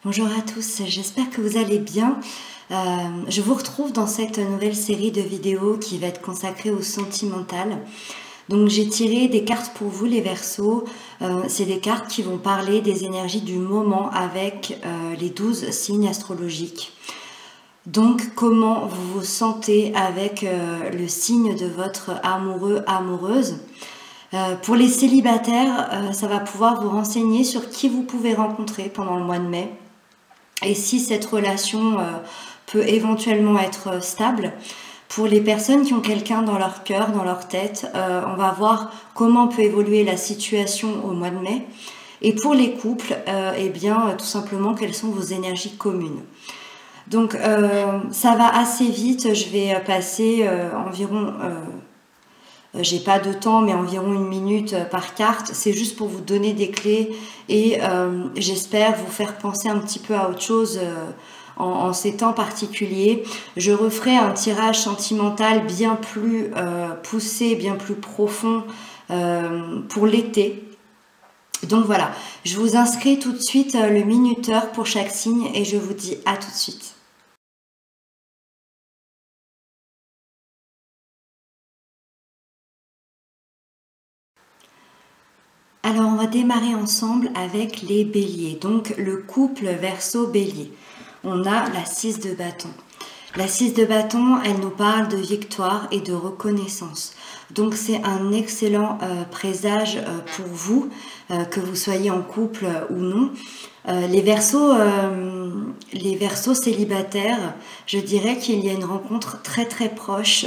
Bonjour à tous, j'espère que vous allez bien. Je vous retrouve dans cette nouvelle série de vidéos qui va être consacrée au sentimental. Donc j'ai tiré des cartes pour vous les Verseaux. C'est des cartes qui vont parler des énergies du moment avec les 12 signes astrologiques. Donc comment vous vous sentez avec le signe de votre amoureux, amoureuse. Pour les célibataires, ça va pouvoir vous renseigner sur qui vous pouvez rencontrer pendant le mois de mai. Et si cette relation peut éventuellement être stable. Pour les personnes qui ont quelqu'un dans leur cœur, dans leur tête, on va voir comment peut évoluer la situation au mois de mai. Et pour les couples, eh bien, tout simplement, quelles sont vos énergies communes. Donc, ça va assez vite. Je vais passer environ... j'ai pas de temps, mais environ 1 minute par carte. C'est juste pour vous donner des clés et j'espère vous faire penser un petit peu à autre chose en ces temps particuliers. Je referai un tirage sentimental bien plus poussé, bien plus profond pour l'été. Donc voilà, je vous inscris tout de suite le minuteur pour chaque signe et je vous dis à tout de suite. Alors on va démarrer ensemble avec les béliers, donc le couple Verseau-Bélier. On a la 6 de bâton. La 6 de bâton, elle nous parle de victoire et de reconnaissance. Donc c'est un excellent présage pour vous, que vous soyez en couple ou non. Les Verseaux célibataires, je dirais qu'il y a une rencontre très très proche,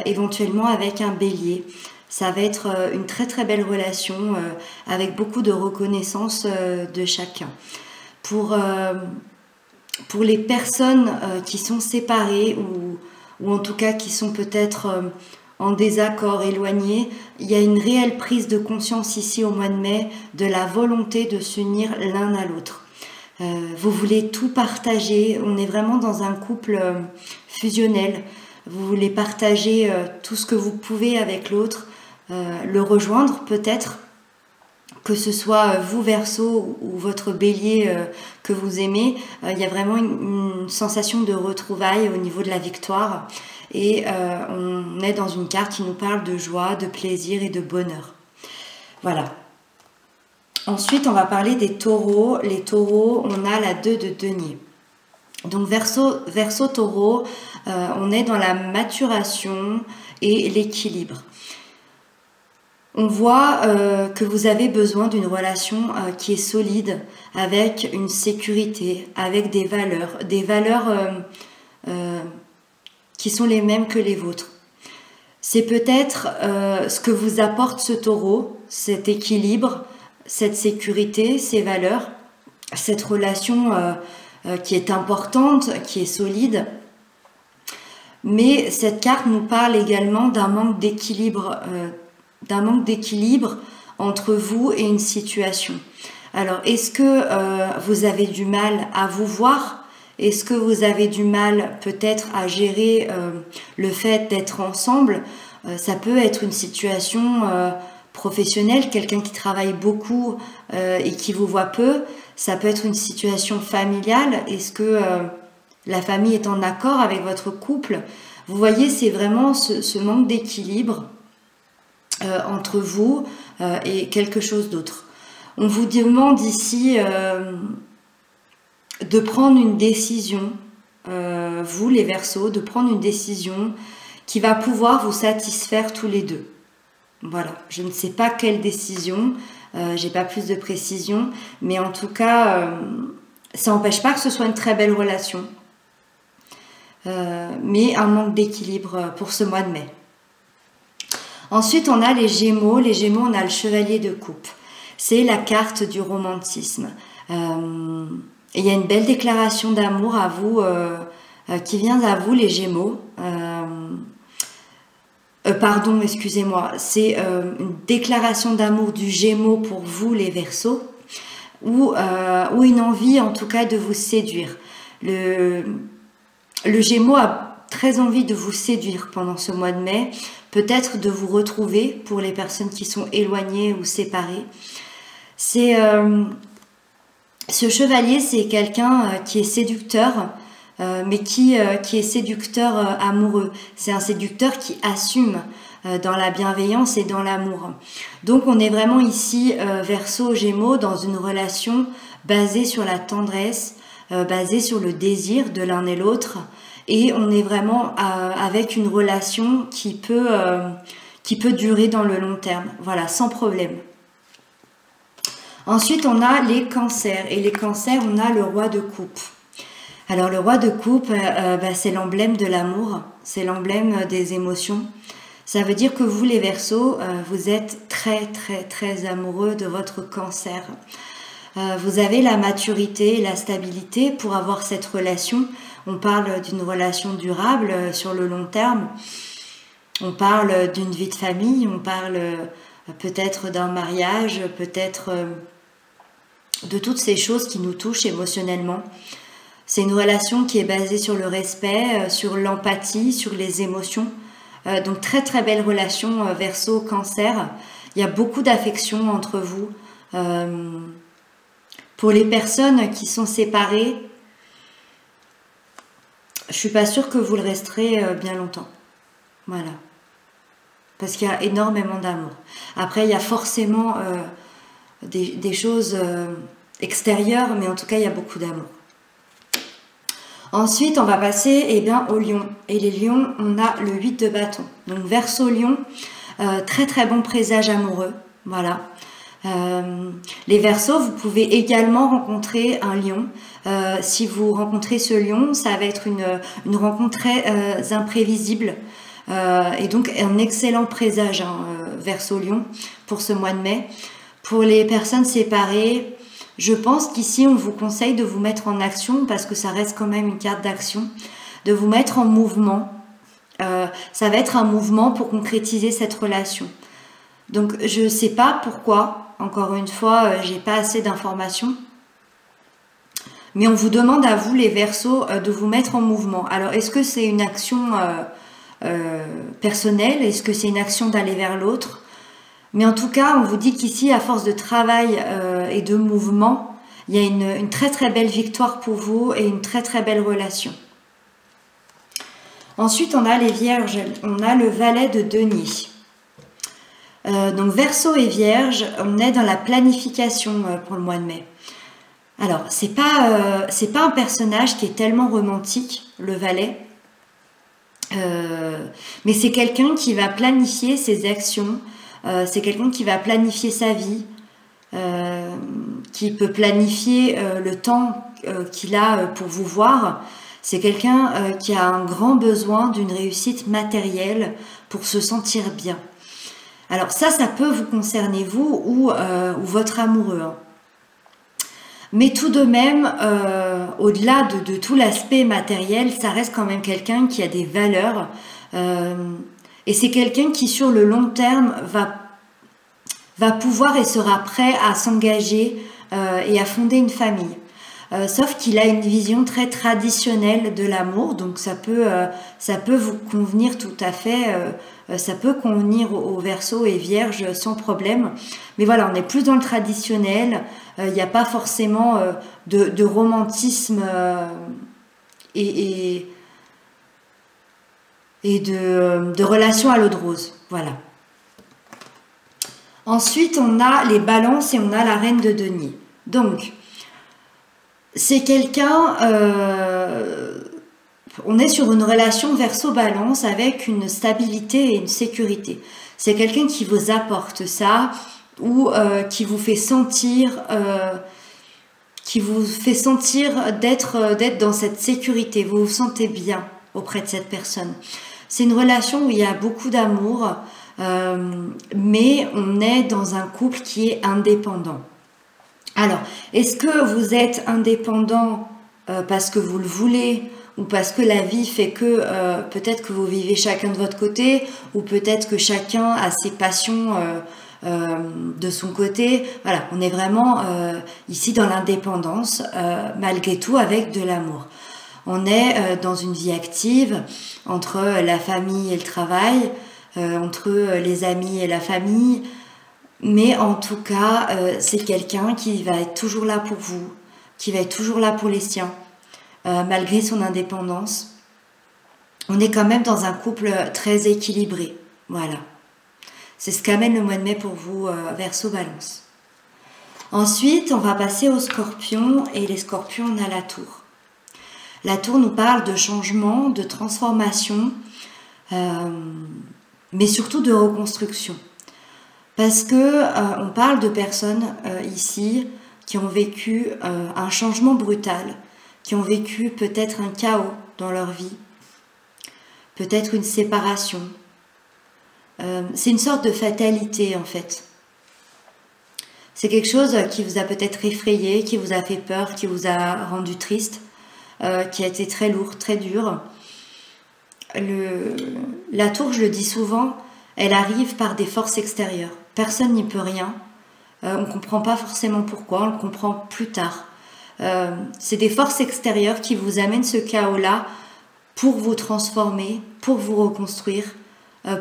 éventuellement avec un bélier. Ça va être une très très belle relation avec beaucoup de reconnaissance de chacun. Pour les personnes qui sont séparées ou en tout cas qui sont peut-être en désaccord, éloignées, il y a une réelle prise de conscience ici au mois de mai de la volonté de s'unir l'un à l'autre. Vous voulez tout partager, on est vraiment dans un couple fusionnel. Vous voulez partager tout ce que vous pouvez avec l'autre. Le rejoindre peut-être, que ce soit vous Verseau ou votre bélier que vous aimez, il y a vraiment une sensation de retrouvailles au niveau de la victoire et on est dans une carte qui nous parle de joie, de plaisir et de bonheur. Voilà. Ensuite on va parler des taureaux. Les taureaux, on a la 2 de denier. Donc Verseau taureau, on est dans la maturation et l'équilibre. On voit que vous avez besoin d'une relation qui est solide, avec une sécurité, avec des valeurs qui sont les mêmes que les vôtres. C'est peut-être ce que vous apporte ce taureau, cet équilibre, cette sécurité, ces valeurs, cette relation qui est importante, qui est solide. Mais cette carte nous parle également d'un manque d'équilibre entre vous et une situation. Alors, est-ce que vous avez du mal à vous voir? Est-ce que vous avez du mal peut-être à gérer le fait d'être ensemble? Ça peut être une situation professionnelle, quelqu'un qui travaille beaucoup et qui vous voit peu. Ça peut être une situation familiale. Est-ce que la famille est en accord avec votre couple? Vous voyez, c'est vraiment ce manque d'équilibre entre vous et quelque chose d'autre. On vous demande ici de prendre une décision, vous les Verseaux, de prendre une décision qui va pouvoir vous satisfaire tous les deux. Voilà, je ne sais pas quelle décision, j'ai pas plus de précision, mais en tout cas, ça n'empêche pas que ce soit une très belle relation, mais un manque d'équilibre pour ce mois de mai. Ensuite, on a les Gémeaux. Les Gémeaux, on a le Chevalier de coupe. C'est la carte du romantisme. Il y a une belle déclaration d'amour à vous, qui vient à vous, les Gémeaux. Pardon, excusez-moi. C'est une déclaration d'amour du Gémeaux pour vous, les Verseaux, ou une envie, en tout cas, de vous séduire. Le Gémeaux a très envie de vous séduire pendant ce mois de mai. Peut-être de vous retrouver pour les personnes qui sont éloignées ou séparées. C'est Ce chevalier, c'est quelqu'un qui est séducteur, mais qui est séducteur amoureux. C'est un séducteur qui assume dans la bienveillance et dans l'amour. Donc on est vraiment ici, Verseau, Gémeaux, dans une relation basée sur la tendresse, basée sur le désir de l'un et l'autre, et on est vraiment avec une relation qui peut durer dans le long terme, voilà, sans problème. Ensuite, on a les cancers, et les cancers, on a le roi de coupe. Alors le roi de coupe, c'est l'emblème de l'amour, c'est l'emblème des émotions. Ça veut dire que vous, les Verseaux, vous êtes très très très amoureux de votre cancer. Vous avez la maturité et la stabilité pour avoir cette relation. On parle d'une relation durable sur le long terme. On parle d'une vie de famille, on parle peut-être d'un mariage, peut-être de toutes ces choses qui nous touchent émotionnellement. C'est une relation qui est basée sur le respect, sur l'empathie, sur les émotions. Donc très très belle relation Verseau Cancer. Il y a beaucoup d'affection entre vous. Pour les personnes qui sont séparées, je suis pas sûre que vous le resterez bien longtemps. Voilà. Parce qu'il y a énormément d'amour. Après, il y a forcément des choses extérieures, mais en tout cas, il y a beaucoup d'amour. Ensuite, on va passer aux lions. Et les lions, on a le 8 de bâton. Donc, Verseau lion, très très bon présage amoureux. Voilà. Les Verseaux, vous pouvez également rencontrer un lion. Si vous rencontrez ce lion, ça va être une rencontre très imprévisible. Et donc, un excellent présage, Verseau lion, pour ce mois de mai. Pour les personnes séparées, je pense qu'ici, on vous conseille de vous mettre en action, parce que ça reste quand même une carte d'action, de vous mettre en mouvement. Ça va être un mouvement pour concrétiser cette relation. Donc, je ne sais pas pourquoi, encore une fois, j'ai pas assez d'informations, mais on vous demande à vous, les Verseaux, de vous mettre en mouvement. Alors, est-ce que c'est une action personnelle? Est-ce que c'est une action d'aller vers l'autre? Mais en tout cas, on vous dit qu'ici, à force de travail et de mouvement, il y a une très très belle victoire pour vous et une très très belle relation. Ensuite, on a les Vierges, on a le Valet de denier. Donc Verseau et Vierge, on est dans la planification pour le mois de mai. Alors, c'est pas un personnage qui est tellement romantique, le Valet, mais c'est quelqu'un qui va planifier ses actions. C'est quelqu'un qui va planifier sa vie, qui peut planifier le temps qu'il a pour vous voir. C'est quelqu'un qui a un grand besoin d'une réussite matérielle pour se sentir bien. Alors ça peut vous concerner vous ou votre amoureux. Mais tout de même, au-delà de tout l'aspect matériel, ça reste quand même quelqu'un qui a des valeurs. Et c'est quelqu'un qui, sur le long terme, va pouvoir et sera prêt à s'engager et à fonder une famille. Sauf qu'il a une vision très traditionnelle de l'amour, donc ça peut vous convenir tout à fait, ça peut convenir aux Verseaux et Vierges sans problème. Mais voilà, on est plus dans le traditionnel, il n'y a pas forcément de romantisme et de relations à l'eau de rose. Voilà. Ensuite, on a les balances et on a la reine de denier. Donc, c'est quelqu'un, on est sur une relation Verseau-Balance avec une stabilité et une sécurité. C'est quelqu'un qui vous apporte ça ou qui vous fait sentir d'être dans cette sécurité. Vous vous sentez bien auprès de cette personne. C'est une relation où il y a beaucoup d'amour, mais on est dans un couple qui est indépendant. Alors, est-ce que vous êtes indépendant parce que vous le voulez ou parce que la vie fait que peut-être que vous vivez chacun de votre côté ou peut-être que chacun a ses passions de son côté? Voilà, on est vraiment ici dans l'indépendance, malgré tout avec de l'amour. On est dans une vie active entre la famille et le travail, entre les amis et la famille. Mais en tout cas, c'est quelqu'un qui va être toujours là pour vous, qui va être toujours là pour les siens, malgré son indépendance. On est quand même dans un couple très équilibré. Voilà. C'est ce qu'amène le mois de mai pour vous, Verseau Balance. Ensuite, on va passer aux scorpions, et les scorpions, on a la tour. La tour nous parle de changement, de transformation, mais surtout de reconstruction. Parce que on parle de personnes ici qui ont vécu un changement brutal, qui ont vécu peut-être un chaos dans leur vie, peut-être une séparation. C'est une sorte de fatalité en fait. C'est quelque chose qui vous a peut-être effrayé, qui vous a fait peur, qui vous a rendu triste, qui a été très lourd, très dur. La tour, je le dis souvent, elle arrive par des forces extérieures. Personne n'y peut rien. On ne comprend pas forcément pourquoi, on le comprend plus tard. C'est des forces extérieures qui vous amènent ce chaos-là pour vous transformer, pour vous reconstruire,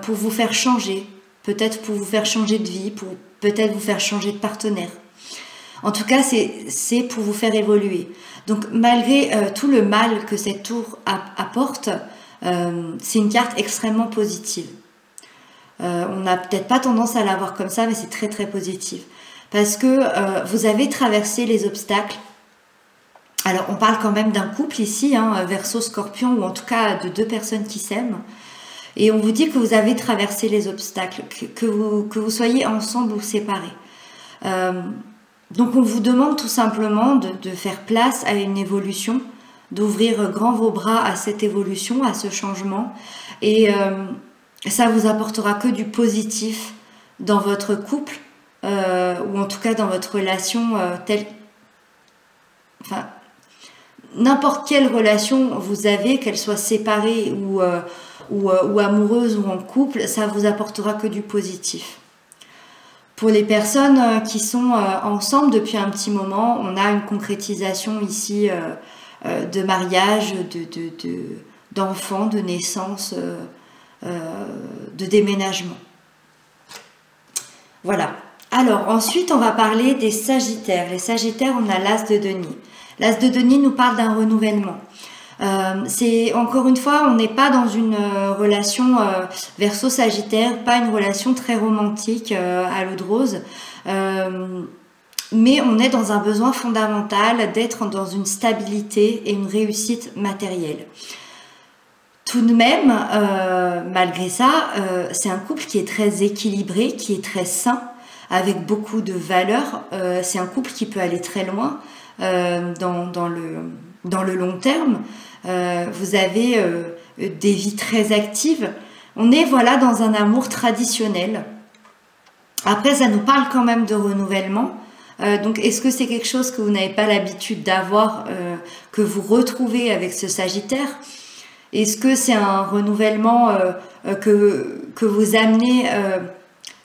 pour vous faire changer, peut-être pour vous faire changer de vie, pour peut-être vous faire changer de partenaire. En tout cas, c'est pour vous faire évoluer. Donc, malgré tout le mal que cette tour apporte, c'est une carte extrêmement positive. On n'a peut-être pas tendance à la voir comme ça, mais c'est très très positif. Parce que vous avez traversé les obstacles. Alors, on parle quand même d'un couple ici, hein, Verseau-Scorpion, ou en tout cas de deux personnes qui s'aiment. Et on vous dit que vous avez traversé les obstacles, que vous soyez ensemble ou séparés. Donc on vous demande tout simplement de faire place à une évolution, d'ouvrir grand vos bras à cette évolution, à ce changement. Et ça vous apportera que du positif dans votre couple, ou en tout cas dans votre relation enfin, n'importe quelle relation vous avez, qu'elle soit séparée ou amoureuse ou en couple, ça vous apportera que du positif. Pour les personnes qui sont ensemble depuis un petit moment, on a une concrétisation ici de mariage, d'enfants, de naissance, de déménagement. Voilà. Alors ensuite, on va parler des Sagittaires. Les Sagittaires, on a l'As de denier. L'As de denier nous parle d'un renouvellement. C'est encore une fois, on n'est pas dans une relation Verseau-Sagittaire, pas une relation très romantique à l'eau de rose, mais on est dans un besoin fondamental d'être dans une stabilité et une réussite matérielle. Tout de même, malgré ça, c'est un couple qui est très équilibré, qui est très sain, avec beaucoup de valeurs. C'est un couple qui peut aller très loin dans le long terme. Vous avez des vies très actives. On est voilà dans un amour traditionnel. Après, ça nous parle quand même de renouvellement. Donc, est-ce que c'est quelque chose que vous n'avez pas l'habitude d'avoir, que vous retrouvez avec ce Sagittaire? Est-ce que c'est un renouvellement que vous amenez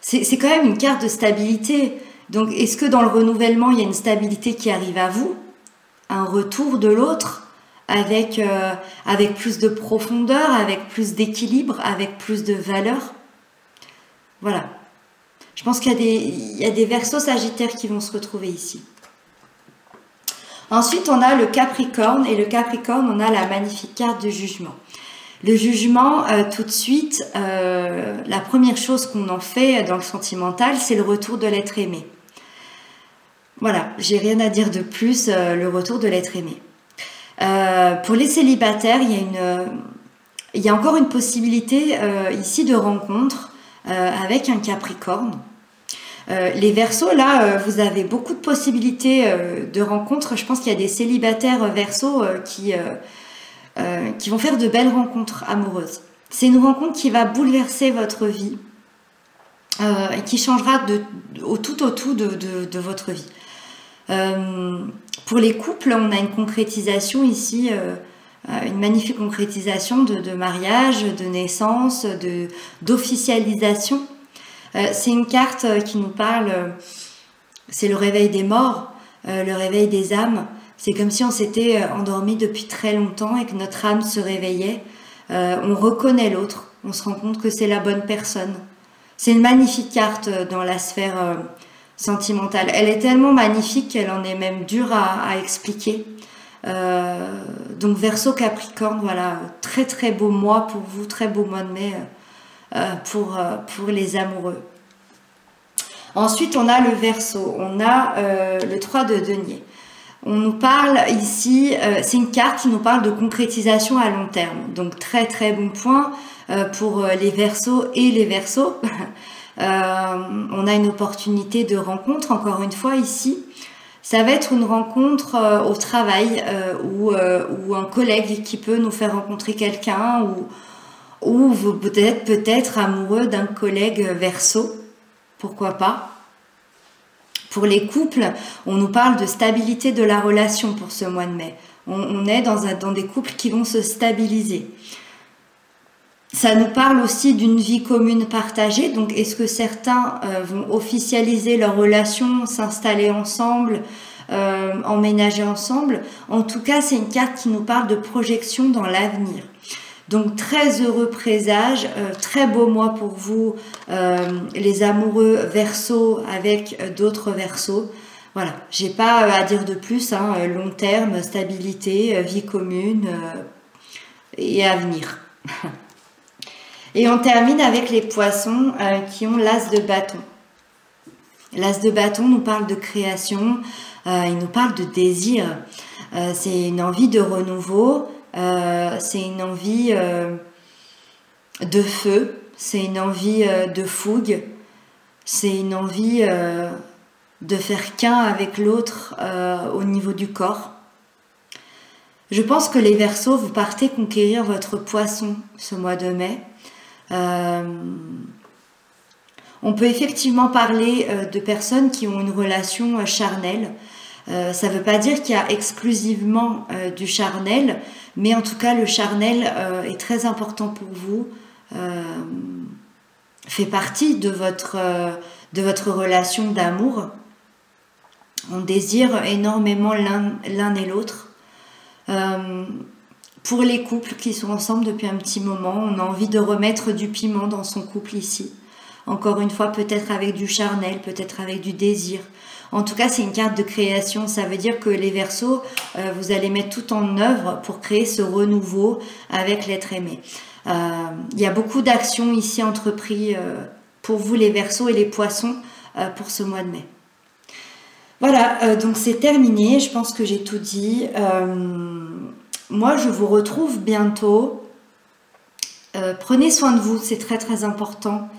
c'est quand même une carte de stabilité. Donc, est-ce que dans le renouvellement, il y a une stabilité qui arrive à vous? Un retour de l'autre avec plus de profondeur, avec plus d'équilibre, avec plus de valeur? Voilà. Je pense qu'il y a des Verseaux Sagittaires qui vont se retrouver ici. Ensuite, on a le Capricorne. Et le Capricorne, on a la magnifique carte du jugement. Le jugement, tout de suite, la première chose qu'on en fait dans le sentimental, c'est le retour de l'être aimé. Voilà, j'ai rien à dire de plus, le retour de l'être aimé. Pour les célibataires, il y a encore une possibilité ici de rencontre avec un Capricorne. Les Verseaux, là, vous avez beaucoup de possibilités de rencontres. Je pense qu'il y a des célibataires Verseaux qui vont faire de belles rencontres amoureuses. C'est une rencontre qui va bouleverser votre vie et qui changera tout au tout de votre vie. Pour les couples, on a une concrétisation ici, une magnifique concrétisation de mariage, de naissance, d'officialisation. C'est une carte qui nous parle, c'est le réveil des morts, le réveil des âmes. C'est comme si on s'était endormi depuis très longtemps et que notre âme se réveillait. On reconnaît l'autre, on se rend compte que c'est la bonne personne. C'est une magnifique carte dans la sphère sentimentale. Elle est tellement magnifique qu'elle en est même dure à expliquer. Donc Verseau Capricorne, voilà, très très beau mois pour vous, très beau mois de mai pour les amoureux. Ensuite, on a le Verseau, on a le 3 de denier. On nous parle ici, c'est une carte qui nous parle de concrétisation à long terme. Donc très très bon point pour les Verseaux et les Verseaux. On a une opportunité de rencontre, encore une fois ici. Ça va être une rencontre au travail ou un collègue qui peut nous faire rencontrer quelqu'un ou vous peut-être amoureux d'un collègue Verseau, pourquoi pas. Pour les couples, on nous parle de stabilité de la relation pour ce mois de mai. On est dans des couples qui vont se stabiliser. Ça nous parle aussi d'une vie commune partagée. Donc, est-ce que certains vont officialiser leur relation, s'installer ensemble, emménager ensemble? En tout cas, c'est une carte qui nous parle de projection dans l'avenir. Donc, très heureux présage, très beau mois pour vous, les amoureux Verseau avec d'autres Verseaux. Voilà, j'ai pas à dire de plus, hein, long terme, stabilité, vie commune et avenir. Et on termine avec les Poissons qui ont l'As de bâton. L'As de bâton nous parle de création, il nous parle de désir. C'est une envie de renouveau. C'est une envie de feu, c'est une envie de fougue, c'est une envie de faire qu'un avec l'autre au niveau du corps. Je pense que les Verseaux, vous partez conquérir votre Poisson ce mois de mai. On peut effectivement parler de personnes qui ont une relation charnelle. Ça ne veut pas dire qu'il y a exclusivement du charnel, mais en tout cas le charnel est très important pour vous, fait partie de votre relation d'amour. On désire énormément l'un et l'autre. Pour les couples qui sont ensemble depuis un petit moment, on a envie de remettre du piment dans son couple ici. Encore une fois, peut-être avec du charnel, peut-être avec du désir. En tout cas, c'est une carte de création. Ça veut dire que les Verseaux, vous allez mettre tout en œuvre pour créer ce renouveau avec l'être aimé. Il y a beaucoup d'actions ici entreprises pour vous les Verseaux et les Poissons pour ce mois de mai. Voilà, donc c'est terminé. Je pense que j'ai tout dit. Moi, je vous retrouve bientôt. Prenez soin de vous, c'est très très important.